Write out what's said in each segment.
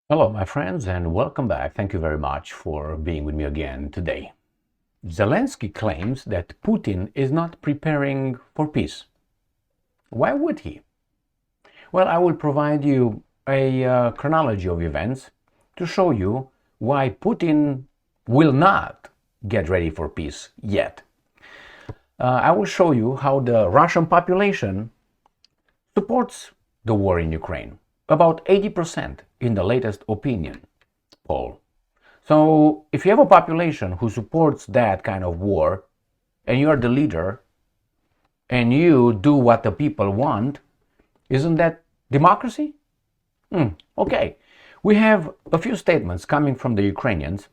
Hello, my friends, and welcome back. Thank you very much for being with me again today. Zelensky claims that Putin is not preparing for peace. Why would he? Well, I will provide you a chronology of events to show you why Putin will not get ready for peace yet. I will show you how the Russian population supports the war in Ukraine. About 80% in the latest opinion poll. So if you have a population who supports that kind of war and you're the leader and you do what the people want, isn't that democracy? Okay. We have a few statements coming from the Ukrainians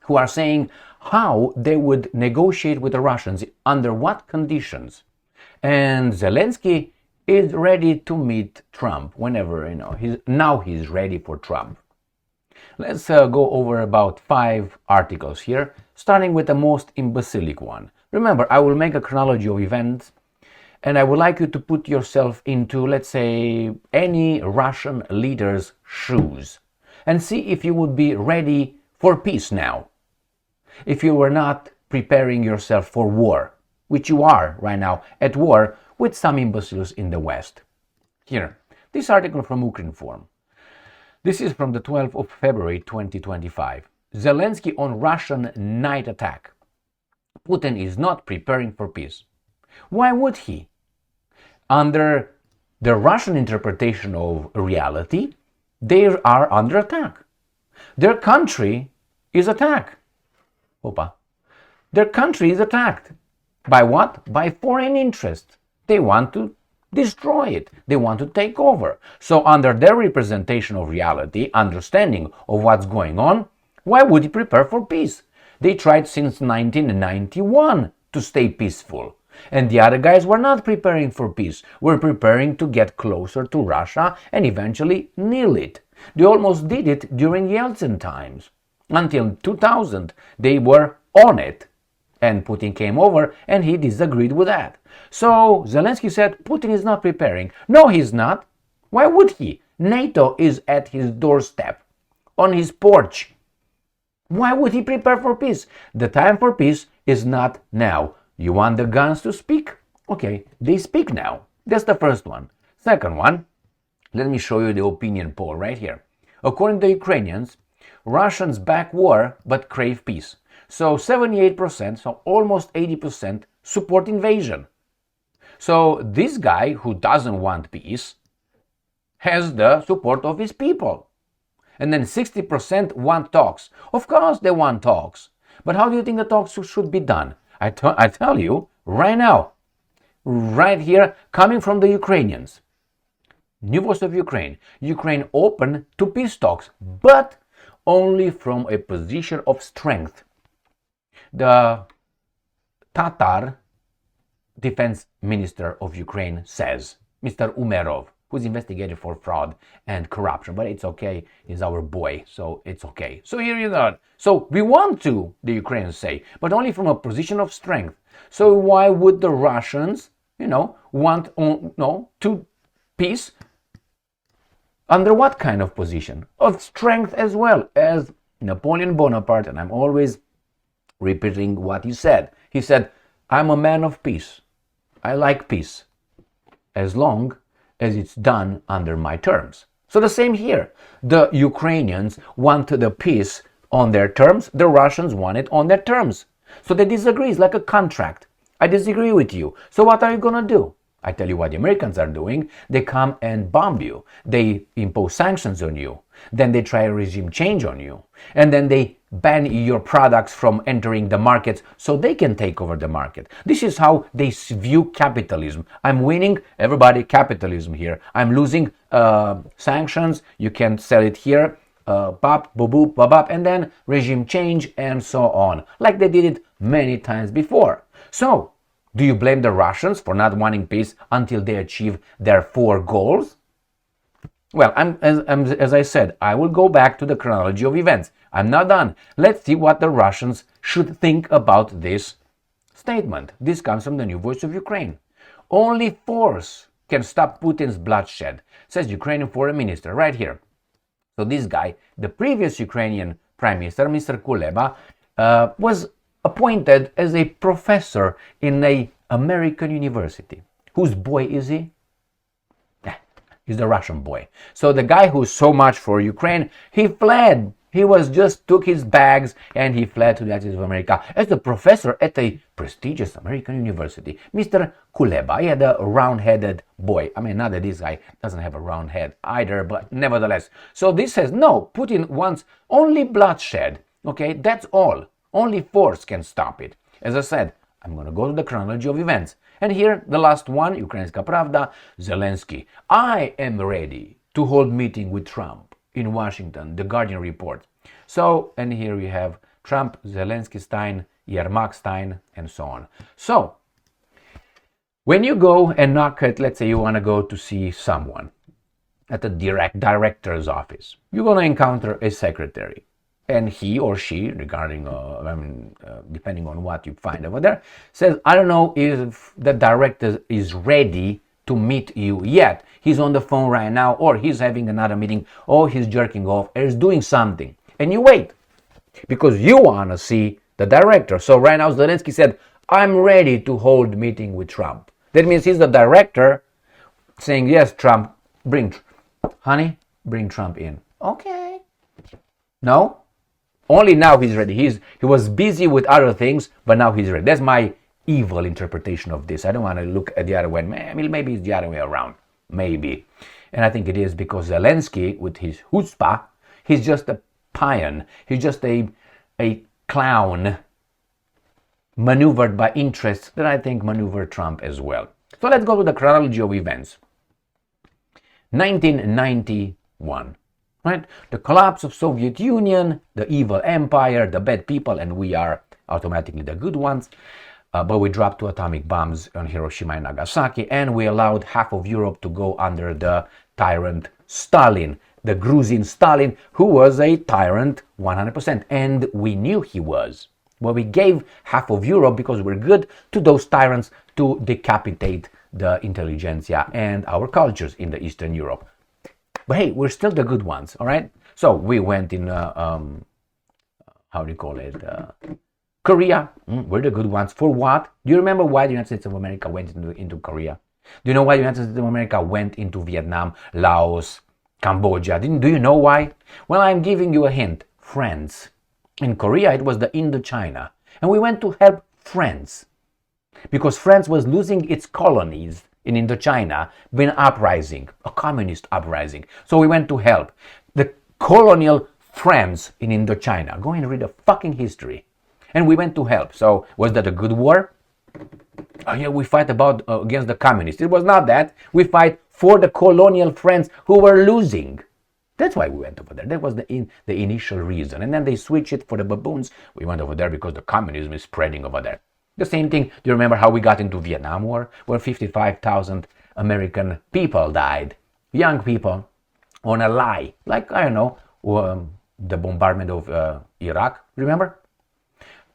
who are saying how they would negotiate with the Russians, under what conditions. And Zelensky is ready to meet Trump whenever, he's ready for Trump. Let's go over about 5 articles here, starting with the most imbecilic one. Remember, I will make a chronology of events, and I would like you to put yourself into, let's say, any Russian leader's shoes, and see if you would be ready for peace now, if you were not preparing yourself for war, which you are right now, at war with some imbeciles in the West. Here, this article from Ukr War. This is from the 12th of February 2025. Zelensky on Russian night attack. Putin is not preparing for peace. Why would he? Under the Russian interpretation of reality, they are under attack. Their country is attacked. Their country is attacked. By what? By foreign interests. They want to destroy it. They want to take over. So under their representation of reality, understanding of what's going on, why would he prepare for peace? They tried since 1991 to stay peaceful. And the other guys were not preparing for peace. Were preparing to get closer to Russia and eventually kneel it. They almost did it during Yeltsin times. Until 2000, they were on it. And Putin came over and he disagreed with that. So Zelensky said Putin is not preparing. No, he's not. Why would he? NATO is at his doorstep, on his porch. Why would he prepare for peace? The time for peace is not now. You want the guns to speak? Okay, they speak now. That's the first one. Second one, let me show you the opinion poll right here. According to Ukrainians, Russians back war but crave peace. So 78%, so almost 80%, support invasion. So this guy who doesn't want peace has the support of his people. And then 60% want talks. Of course they want talks. But how do you think the talks should be done? I tell you right now, right here, coming from the Ukrainians. New Voice of Ukraine. Ukraine open to peace talks, but only from a position of strength. The Tatar Defense Minister of Ukraine says, Mr. Umerov, who's investigated for fraud and corruption, but it's okay, he's our boy, so it's okay. So here you go. So we want to, the Ukrainians say, but only from a position of strength. So why would the Russians, want to peace? Under what kind of position? Of strength as well, as Napoleon Bonaparte, and I'm always repeating what he said. He said, I'm a man of peace. I like peace, as long as it's done under my terms. So the same here. The Ukrainians want the peace on their terms. The Russians want it on their terms. So they disagree. It's like a contract. I disagree with you. So what are you going to do? I tell you what the Americans are doing. They come and bomb you. They impose sanctions on you. Then they try a regime change on you. And then they ban your products from entering the markets so they can take over the market. This is how they view capitalism. I'm winning, everybody, capitalism here. I'm losing, sanctions. You can sell it here. Bop, boop, boop, bop, bop, and then regime change and so on. Like they did it many times before. So, do you blame the Russians for not wanting peace until they achieve their 4 goals? Well, as I said, I will go back to the chronology of events. I'm not done. Let's see what the Russians should think about this statement. This comes from the New Voice of Ukraine. Only force can stop Putin's bloodshed, says Ukrainian Foreign Minister right here. So this guy, the previous Ukrainian Prime Minister, Mr. Kuleba, was appointed as a professor in an American university. Whose boy is he? He's the Russian boy. So the guy who's so much for Ukraine, he fled. He took his bags and he fled to the United States of America as a professor at a prestigious American university. Mr. Kuleba, he had a round-headed boy. I mean, not that this guy doesn't have a round head either, but nevertheless. So this says, no, Putin wants only bloodshed. Okay, that's all. Only force can stop it. As I said, I'm going to go to the chronology of events. And here, the last one, Ukrainska Pravda, Zelenskyy. I am ready to hold meeting with Trump in Washington, the Guardian report. So, and here we have Trump, Zelensky-stein, Yermak-stein, and so on. So, when you go and knock at, let's say you want to go to see someone at the director's office, you're going to encounter a secretary. And he or she, regarding, depending on what you find over there, says, I don't know if the director is ready to meet you yet. He's on the phone right now, or he's having another meeting, or he's jerking off, or he's doing something. And you wait, because you want to see the director. So right now, Zelenskyy said, I'm ready to hold meeting with Trump. That means he's the director saying, yes, Trump, bring Trump in. Okay. No? Only now he's ready. He was busy with other things, but now he's ready. That's my evil interpretation of this. I don't want to look at the other way. Maybe it's the other way around. Maybe. And I think it is because Zelenskyy, with his chutzpah, he's just a payan. He's just a clown maneuvered by interests that I think maneuver Trump as well. So let's go to the chronology of events. 1991. Right? The collapse of Soviet Union, the evil empire, the bad people, and we are automatically the good ones. But we dropped 2 atomic bombs on Hiroshima and Nagasaki, and we allowed half of Europe to go under the tyrant Stalin, the Gruzin Stalin, who was a tyrant 100%, and we knew he was. Well, we gave half of Europe, because we're good, to those tyrants to decapitate the intelligentsia and our cultures in the Eastern Europe. But hey, we're still the good ones, all right? So we went in, Korea. We're the good ones. For what? Do you remember why the United States of America went into Korea? Do you know why the United States of America went into Vietnam, Laos, Cambodia? Do you know why? Well, I'm giving you a hint. France. In Korea, it was the Indochina. And we went to help France. Because France was losing its colonies in Indochina, been uprising, a communist uprising. So we went to help the colonial France in Indochina. Go and read the fucking history. And we went to help. So was that a good war? Oh yeah, we fight against the communists. It was not that. We fight for the colonial France who were losing. That's why we went over there. That was the initial reason. And then they switched it for the baboons. We went over there because the communism is spreading over there. The same thing, do you remember how we got into Vietnam War? Where 55,000 American people died, young people, on a lie. Like, I don't know, the bombardment of Iraq, remember?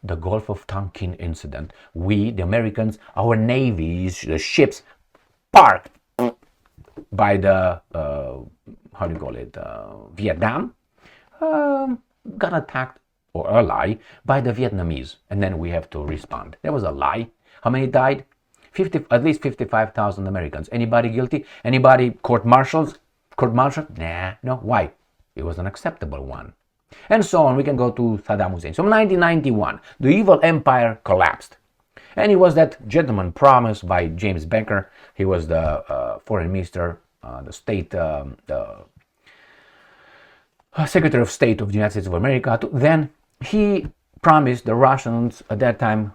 The Gulf of Tonkin incident. We, the Americans, our navies, the ships, parked by the, Vietnam, got attacked, or a lie, by the Vietnamese. And then we have to respond. That was a lie. How many died? At least 55,000 Americans. Anybody guilty? Anybody court-martialed? Nah, no. Why? It was an acceptable one. And so on. We can go to Saddam Hussein. So 1991, the evil empire collapsed. And it was that gentleman promised by James Baker. He was the foreign minister, the Secretary of State of the United States of America. Then he promised the Russians at that time,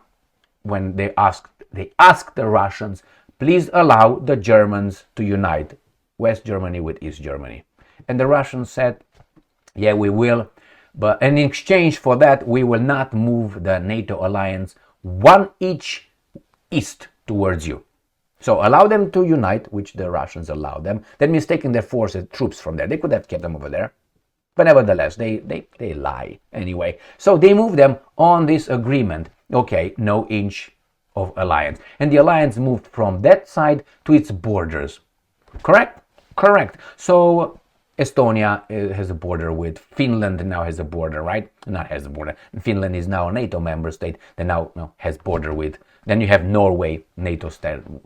when they asked the Russians, please allow the Germans to unite West Germany with East Germany. And the Russians said, yeah, we will, but in exchange for that, we will not move the NATO alliance 1 inch east towards you. So allow them to unite, which the Russians allowed them. That means taking their troops from there. They could have kept them over there. But nevertheless, they lie anyway. So they moved them on this agreement. Okay, no inch of alliance. And the alliance moved from that side to its borders. Correct? Correct. So Estonia has a border with Finland, now has a border, right? Not has a border. Finland is now a NATO member state that now has border with. Then you have Norway, NATO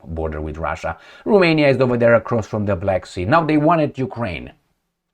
border with Russia. Romania is over there across from the Black Sea. Now they wanted Ukraine.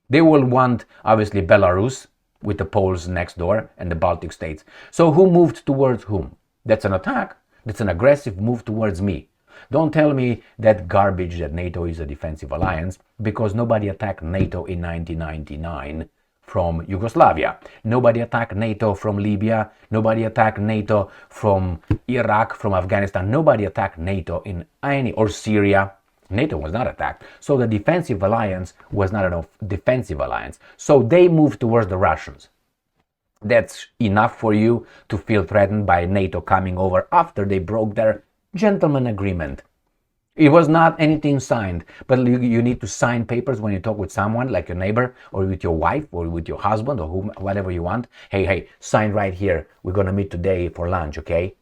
They will want, obviously, Belarus with the Poles next door and the Baltic states. So who moved towards whom? That's an attack. That's an aggressive move towards me. Don't tell me that garbage that NATO is a defensive alliance, because nobody attacked NATO in 1999 from Yugoslavia. Nobody attacked NATO from Libya. Nobody attacked NATO from Iraq, from Afghanistan. Nobody attacked NATO in any, or Syria. NATO was not attacked. So the defensive alliance was not an defensive alliance. So they moved towards the Russians. That's enough for you to feel threatened by NATO coming over after they broke their gentleman agreement. It was not anything signed, but you need to sign papers when you talk with someone, like your neighbor, or with your wife, or with your husband, or whatever you want. Hey, sign right here. We're going to meet today for lunch, okay?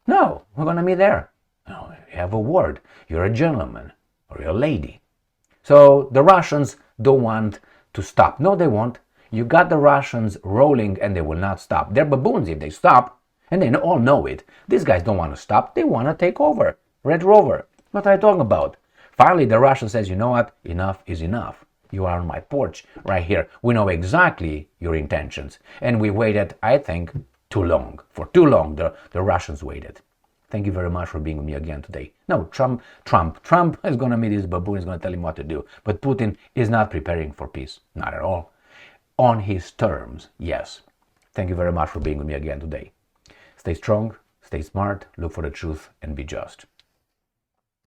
No, we're going to meet there. No, you have a word. You're a gentleman, or you're a lady. So the Russians don't want to stop. No, they won't. You got the Russians rolling, and they will not stop. They're baboons if they stop, and they all know it. These guys don't want to stop. They want to take over. Red Rover. What are you talking about? Finally, the Russian says, you know what? Enough is enough. You are on my porch right here. We know exactly your intentions. And we waited, I think, too long. For too long, the Russians waited. Thank you very much for being with me again today. No, Trump is going to meet his baboon. He's going to tell him what to do. But Putin is not preparing for peace. Not at all. On his terms, yes. Thank you very much for being with me again today. Stay strong, stay smart, look for the truth, and be just.